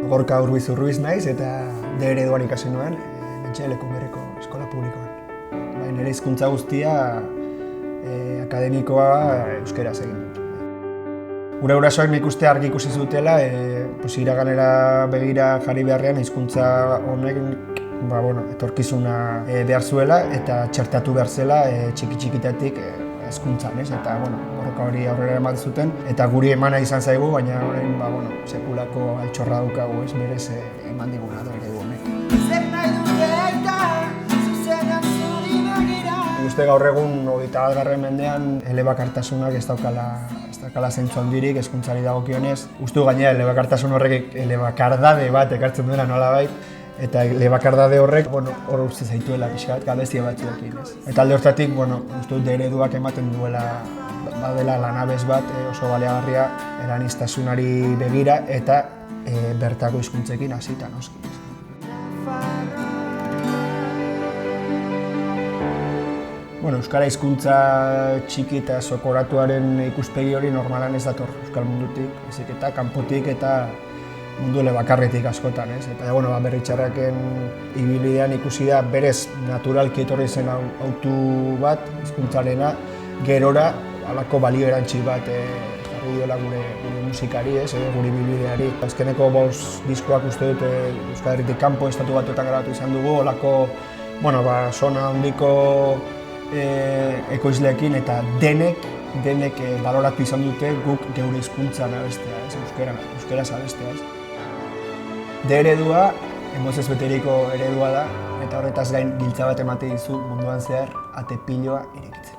Gorka Urbiz naiz eta D ereduan ikasi nuen, Lekunberriko eskola publikoan. Nire hizkuntza guztia akademikoa euskeraz egin dut. Gure gurasoek nik uste argi ikusi zutela, iraganera begira jarri beharrean hizkuntza honek etorkizuna behar zuela eta txertatu behar zela txiki-txikitatik hezkuntzan, eta borroka hori aurrera eman zuten eta guri emana izan zaigu, baina orain sekulako altxorra daukagu, berez eman diguna da eredu honek. Uste gaur egun 21. mendean elebakartasunak ez daukala zentzu handirik hezkuntzari dagokionez. Uste gainera elebakartasun horrek elebakardade bat ekartzen duela nolabait, eta elebakardade horrek hor uste zaituela pixkat gabezia batzuekin. Eta alde hortatik, uste dut ereduak ematen duela badela lanabez bat oso baliagarria eraniztasunari begira eta bertako hizkuntzekin hasita noski. Euskara hizkuntza txiki eta zokoratuaren ikuspegi hori normalan ez dator euskal mundutik, ezik eta kanpotik eta mundu elebakarretik askotan. Eta Berritxarraken ibilbidean ikusi da berez naturalki etorri zen autu bat hizkuntzarena, gerora halako balio erantzi bat jarri diola gure musikari, gure ibilbideari. Azkeneko 5 diskoak uste dut Euskal Herritik kanpo estatu batuetan grabatu izan dugu, halako sona handiko ekoizleekin eta denek baloratu izan dute guk geure hizkuntzan abestea, euskeraz abestea. D eredua, emozioz beteriko eredua da, eta horretaz gain giltza bat ematen dizu munduan zehar ate piloa irekitzen.